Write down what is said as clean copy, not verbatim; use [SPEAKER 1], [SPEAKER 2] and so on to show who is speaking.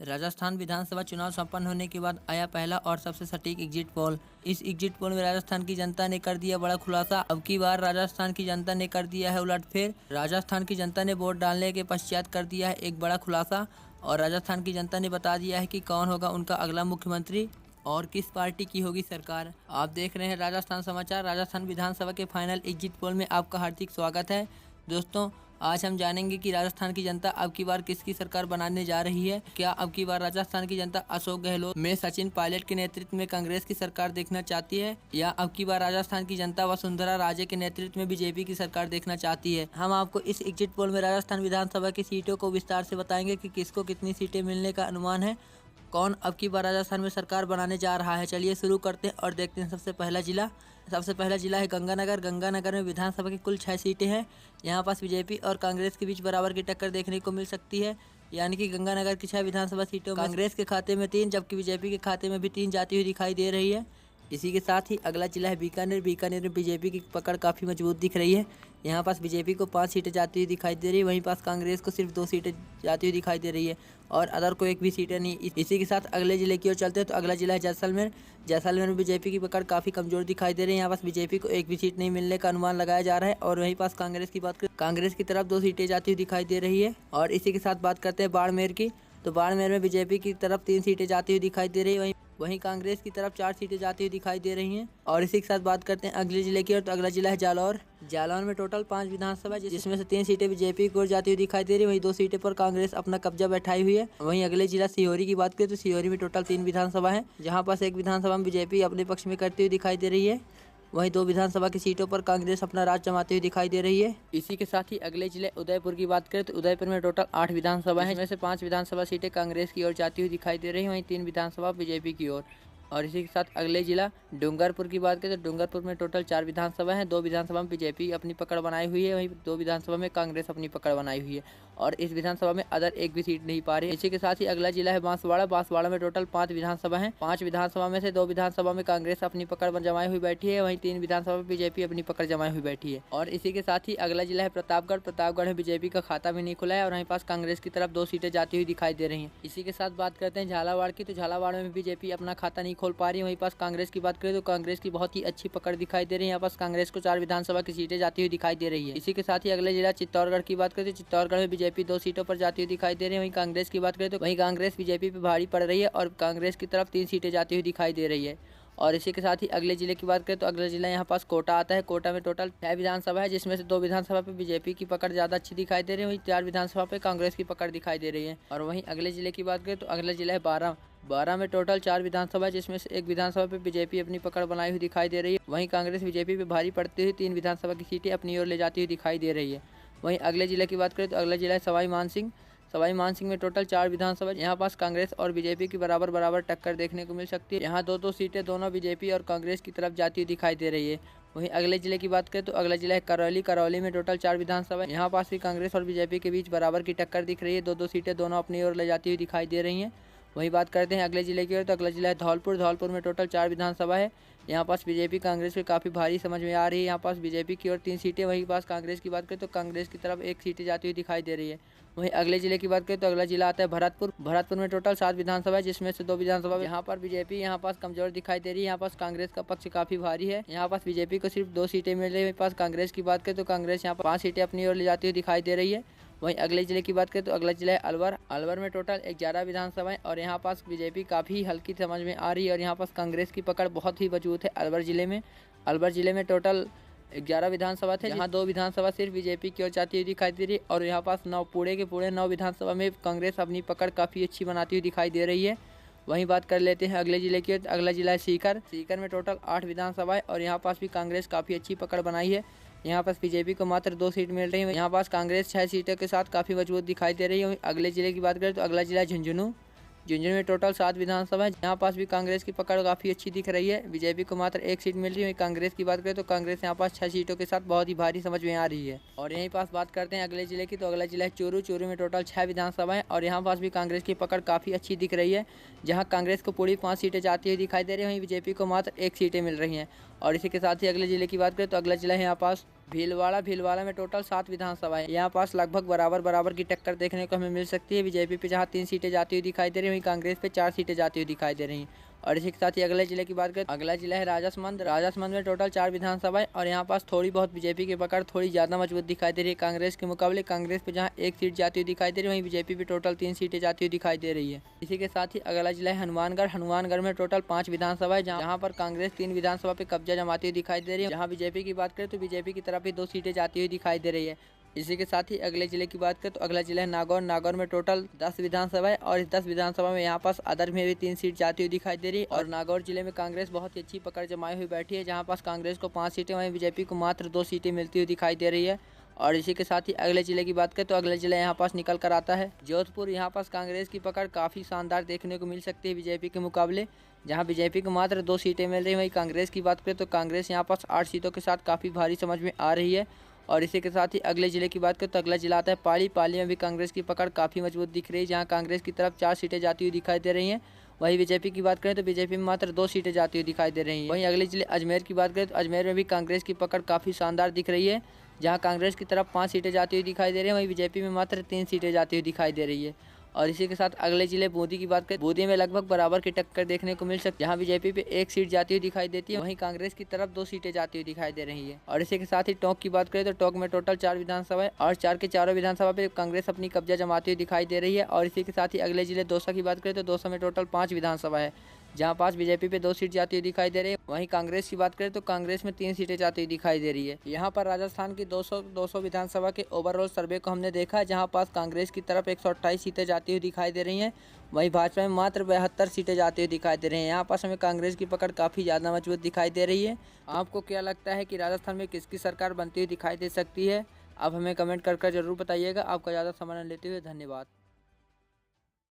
[SPEAKER 1] राजस्थान विधानसभा चुनाव संपन्न होने के बाद आया पहला और सबसे सटीक एग्जिट पोल। इस एग्जिट पोल में राजस्थान की जनता ने कर दिया बड़ा खुलासा। अब की बार राजस्थान की जनता ने कर दिया है उलटफेर। राजस्थान की जनता ने वोट डालने के पश्चात कर दिया है एक बड़ा खुलासा और राजस्थान की जनता ने बता दिया है कि कौन होगा उनका अगला मुख्यमंत्री और किस पार्टी की होगी सरकार। आप देख रहे हैं राजस्थान समाचार। राजस्थान विधानसभा के फाइनल एग्जिट पोल में आपका हार्दिक स्वागत है। दोस्तों, आज हम जानेंगे कि राजस्थान की जनता अब की बार किसकी सरकार बनाने जा रही है। क्या अब की बार राजस्थान की जनता अशोक गहलोत में सचिन पायलट के नेतृत्व में कांग्रेस की सरकार देखना चाहती है, या अब की बार राजस्थान की जनता वसुंधरा राजे के नेतृत्व में बीजेपी की सरकार देखना चाहती है। हम आपको इस एग्जिट पोल में राजस्थान विधानसभा की सीटों को विस्तार से बताएंगे कि किसको कितनी सीटें मिलने का अनुमान है, कौन अब की बार राजस्थान में सरकार बनाने जा रहा है। चलिए शुरू करते हैं और देखते हैं। सबसे पहला जिला है गंगानगर। गंगानगर में विधानसभा की कुल 6 सीटें हैं। यहाँ पास बीजेपी और कांग्रेस के बीच बराबर की टक्कर देखने को मिल सकती है, यानी कि गंगानगर की 6 विधानसभा सीटों में कांग्रेस के खाते में 3 जबकि बीजेपी के खाते में भी 3 जाती हुई दिखाई दे रही है। इसी के साथ ही अगला जिला है बीकानेर। बीकानेर में बीजेपी की पकड़ काफ़ी मजबूत दिख रही है। यहाँ पास बीजेपी को 5 सीटें जाती हुई दिखाई दे रही है, वहीं पास कांग्रेस को सिर्फ 2 सीटें जाती हुई दिखाई दे रही है और अदर को एक भी सीटें नहीं। इसी के साथ अगले जिले की ओर चलते हैं तो अगला जिला है जैसलमेर। जैसलमेर में बीजेपी की पकड़ काफ़ी कमजोर दिखाई दे रही है। यहाँ पास बीजेपी को एक भी सीट नहीं मिलने का अनुमान लगाया जा रहा है और वहीं पास कांग्रेस की बात करें, कांग्रेस की तरफ 2 सीटें जाती हुई दिखाई दे रही है। और इसी के साथ बात करते हैं बाड़मेर की, तो बाड़मेर में बीजेपी की तरफ 3 सीटें जाती हुई दिखाई दे रही है, वहीं कांग्रेस की तरफ 4 सीटें जाती हुई दिखाई दे रही हैं। और इसी के साथ बात करते हैं अगले जिले की ओर, तो अगला जिला है जालौर। जालौर में टोटल 5 विधानसभा जिसमें से 3 सीटें बीजेपी की ओर जाती हुई दिखाई दे रही है, वहीं 2 सीटें पर कांग्रेस अपना कब्जा बैठाई हुई है। वहीं अगले जिला सीहोरी की बात करें तो सीहोरी में टोटल 3 विधानसभा है, जहाँ पास एक विधानसभा में बीजेपी अपने पक्ष में करती हुई दिखाई दे रही है, वहीं 2 विधानसभा की सीटों पर कांग्रेस अपना राज जमाती हुई दिखाई दे रही है। इसी के साथ ही अगले जिले उदयपुर की बात करें तो उदयपुर में टोटल 8 विधानसभा है, जिसमें से 5 विधानसभा सीटें कांग्रेस की ओर जाती हुई दिखाई दे रही है, वहीं 3 विधानसभा बीजेपी की ओर। और इसी के साथ अगले जिला डूंगरपुर की बात करें तो डूंगरपुर में टोटल 4 विधानसभा हैं। 2 विधानसभा में बीजेपी अपनी पकड़ बनाई हुई है, वहीं 2 विधानसभा में कांग्रेस अपनी पकड़ बनाई हुई है और इस विधानसभा में अदर एक भी सीट नहीं पा रही है। इसी के साथ ही अगला जिला है बांसवाड़ा। बांसवाड़ा में टोटल 5 विधानसभा हैं। 5 विधानसभा में से 2 विधानसभा में कांग्रेस अपनी पकड़ जमाई हुई बैठी है, वहीं 3 विधानसभा में बीजेपी अपनी पकड़ जमाई हुई बैठी है। और इसी के साथ ही अगला जिला है प्रतापगढ़। प्रतापगढ़ में बीजेपी का खाता भी नहीं खुला है और वहीं पास कांग्रेस की तरफ 2 सीटें जाती हुई दिखाई दे रही है। इसी के साथ बात करते हैं झालावाड़ की, तो झालावाड़ में बीजेपी अपना खाता नहीं खोल पा रही है। वहीं पास कांग्रेस की बात करें तो कांग्रेस की बहुत ही अच्छी पकड़ दिखाई दे रही है। यहाँ पास कांग्रेस को 4 विधानसभा की सीटें जाती हुई दिखाई दे रही है। इसी के साथ ही अगले जिला चित्तौड़गढ़ की बात करें तो चित्तौड़गढ़ में बीजेपी 2 सीटों पर जाती हुई दिखाई दे रही है। वहीं कांग्रेस की बात करें तो वहीं कांग्रेस बीजेपी पे भारी पड़ रही है और कांग्रेस की तरफ 3 सीटें जाती हुई दिखाई दे रही है। और इसी के साथ ही अगले जिले की बात करें तो अगला जिला यहाँ पास कोटा आता है। कोटा में टोटल 6 विधानसभा है, जिसमें से 2 विधानसभा पे बीजेपी की पकड़ ज़्यादा अच्छी दिखाई दे रही है, वहीं 4 विधानसभा पे कांग्रेस की पकड़ दिखाई दे रही है। और वहीं अगले जिले की बात करें तो अगला जिला है बारां में टोटल 4 विधानसभा है, जिसमें से एक विधानसभा पे बीजेपी अपनी पकड़ बनाई हुई दिखाई दे रही है, वहीं कांग्रेस बीजेपी पे भारी पड़ती हुई 3 विधानसभा की सीटें अपनी ओर ले जाती हुई दिखाई दे रही है। वहीं अगले जिले की बात करें तो अगला जिला है सवाई मानसिंह। सवाई मानसिंह में टोटल 4 विधानसभा, यहाँ पास कांग्रेस और बीजेपी की बराबर टक्कर देखने को मिल सकती है। यहाँ 2-2 सीटें दोनों बीजेपी और कांग्रेस की तरफ जाती हुई दिखाई दे रही है। वहीं अगले जिले की बात करें तो अगला जिला है करौली। करौली में टोटल 4 विधानसभा, यहाँ पास भी कांग्रेस और बीजेपी के बीच बराबर की टक्कर दिख रही है। 2-2 सीटें दोनों अपनी ओर ले जाती हुई दिखाई दे रही हैं। वहीं बात करते हैं अगले जिले की ओर, तो अगला जिला है धौलपुर। धौलपुर में टोटल 4 विधानसभा है, यहाँ पास बीजेपी कांग्रेस में काफ़ी भारी समझ में आ रही है। यहाँ पास बीजेपी की ओर 3 सीटें, वहीं पास कांग्रेस की बात करें तो कांग्रेस की तरफ 1 सीटें जाती हुई दिखाई दे रही है। वहीं अगले जिले की बात करें तो अगला जिला आता है भरतपुर। भरतपुर में टोटल 7 विधानसभा है, जिसमें से 2 विधानसभा यहाँ पर बीजेपी यहाँ पास कमजोर दिखाई दे रही है। यहाँ पास कांग्रेस का पक्ष काफ़ी भारी है। यहाँ पास बीजेपी को सिर्फ 2 सीटें मिल रही है। पास कांग्रेस की बात करें तो कांग्रेस यहाँ पर 5 सीटें अपनी ओर ले जाती हुई दिखाई दे रही है। वहीं अगले जिले की बात करें तो अगला जिला है अलवर। अलवर में टोटल 11 विधानसभाएं और यहाँ पास बीजेपी काफ़ी हल्की समझ में आ रही है और यहाँ पास कांग्रेस की पकड़ बहुत ही मजबूत है अलवर जिले में। अलवर जिले में टोटल 11 विधानसभा थे, जहाँ 2 विधानसभा सिर्फ बीजेपी की ओर जाती हुई दिखाई दे रही है और यहाँ पास 9 पूरे के पूरे 9 विधानसभा में कांग्रेस अपनी पकड़ काफ़ी अच्छी बनाती हुई दिखाई दे रही है। वहीं बात कर लेते हैं अगले जिले की। अगला जिला है सीकर। सीकर में टोटल 8 विधानसभा है और यहाँ पास भी कांग्रेस काफ़ी अच्छी पकड़ बनाई है। यहाँ पास बीजेपी को मात्र 2 सीट मिल रही है। यहाँ पास कांग्रेस 6 सीटों के साथ काफ़ी मजबूत दिखाई दे रही है। अगले जिले की बात करें तो अगला जिला है झुंझुनू। झुंझुनू में टोटल 7 विधानसभा है, यहाँ पास भी कांग्रेस की पकड़ काफ़ी अच्छी दिख रही है। बीजेपी को मात्र 1 सीट मिल रही है। कांग्रेस की बात करें तो कांग्रेस यहाँ पास 6 सीटों के साथ बहुत ही भारी समझ में आ रही है। और यहीं पास बात करते हैं अगले जिले की, तो अगला जिला है चूरू। चूरू में टोटल 6 विधानसभा है और यहाँ पास भी कांग्रेस की पकड़ काफ़ी अच्छी दिख रही है, जहाँ कांग्रेस को पूरी 5 सीटें जाती हुई दिखाई दे रही है, वहीं बीजेपी को मात्र 1 सीटें मिल रही हैं। और इसी के साथ ही अगले जिले की बात करें तो अगला जिला है यहाँ पास भीलवाड़ा में टोटल 7 विधानसभा है। यहाँ पास लगभग बराबर की टक्कर देखने को हमें मिल सकती है। बीजेपी पे जहाँ 3 सीटें जाती हुई दिखाई दे रही है, वहीं कांग्रेस पे 4 सीटें जाती हुई दिखाई दे रही हैं। और इसी के साथ ही अगले जिले की बात करें, अगला जिला है राजसमंद में टोटल 4 विधानसभा है और यहाँ पास थोड़ी बहुत बीजेपी की पकड़ थोड़ी ज़्यादा मजबूत दिखाई दे रही है कांग्रेस के मुकाबले। कांग्रेस पे जहाँ 1 सीट जाती हुई दिखाई दे रही है, वहीं बीजेपी पे टोटल 3 सीटें जाती हुई दिखाई दे रही है। इसी के साथ ही अगला जिला है हनुमानगढ़ में टोटल 5 विधानसभा है, जहाँ पर कांग्रेस 3 विधानसभा पे कब्जा जमाती हुई दिखाई दे रही है। जहाँ बीजेपी की बात करें तो बीजेपी की तरफ ही 2 सीटें जाती हुई दिखाई दे रही है। इसी के साथ ही अगले जिले की बात करें तो अगला जिला है नागौर में टोटल 10 विधानसभा है और इस 10 विधानसभा में यहाँ पास अदर में भी 3 सीट जाती हुई दिखाई दे रही है। और नागौर जिले में कांग्रेस बहुत ही अच्छी पकड़ जमाई हुई बैठी है, जहाँ पास कांग्रेस को 5 सीटें, वहीं बीजेपी को मात्र 2 सीटें मिलती हुई दिखाई दे रही है। और इसी के साथ ही अगले जिले की बात करें तो अगले जिला यहाँ पास निकल कर आता है जोधपुर। यहाँ पास कांग्रेस की पकड़ काफ़ी शानदार देखने को मिल सकती है बीजेपी के मुकाबले, जहाँ बीजेपी को मात्र 2 सीटें मिल रही है। वहीं कांग्रेस की बात करें तो कांग्रेस यहाँ पास 8 सीटों के साथ काफ़ी भारी समझ में आ रही है। और इसी के साथ ही अगले जिले की बात करें तो अगला जिला आता है पाली में भी कांग्रेस की पकड़ काफ़ी मजबूत दिख रही है, जहाँ कांग्रेस की तरफ 4 सीटें जाती हुई दिखाई दे रही हैं। वहीं बीजेपी की बात करें तो बीजेपी में मात्र 2 सीटें जाती हुई दिखाई दे रही हैं। वहीं अगले जिले अजमेर की बात करें तो अजमेर में भी कांग्रेस की पकड़ काफ़ी शानदार दिख रही है, जहाँ कांग्रेस की तरफ 5 सीटें जाती हुई दिखाई दे रही हैं, वहीं बीजेपी में मात्र 3 सीटें जाती हुई दिखाई दे रही है। और इसी के साथ अगले जिले बूंदी की बात करें, बूंदी में लगभग बराबर की टक्कर देखने को मिल सकती है, जहाँ बीजेपी पे 1 सीट जाती हुई दिखाई देती है, वहीं कांग्रेस की तरफ 2 सीटें जाती हुई दिखाई दे रही है। और इसी के साथ ही टोंक की बात करें तो टोंक में टोटल 4 विधानसभा है और 4 के चारों विधानसभा पे कांग्रेस अपनी कब्जा जमाती हुई दिखाई दे रही है। और इसी के साथ ही अगले जिले दौसा की बात करें तो दौसा में टोटल 5 विधानसभा है, जहाँ पास बीजेपी पे 2 सीट जाती हुई दिखाई दे रही है। वहीं कांग्रेस की बात करें तो कांग्रेस में 3 सीटें जाती हुई दिखाई दे रही है। यहाँ पर राजस्थान की 200 विधानसभा के ओवरऑल सर्वे को हमने देखा, जहाँ पास कांग्रेस की तरफ 128 सीटें जाती हुई दिखाई दे रही हैं, वहीं भाजपा में मात्र 72 सीटें जाती हुई दिखाई दे रही हैं। यहाँ पास हमें कांग्रेस की पकड़ काफ़ी ज़्यादा मजबूत दिखाई दे रही है। आपको क्या लगता है कि राजस्थान में किसकी सरकार बनती हुई दिखाई दे सकती है? आप हमें कमेंट कर जरूर बताइएगा। आपका ज़्यादा समय न लेते हुए धन्यवाद।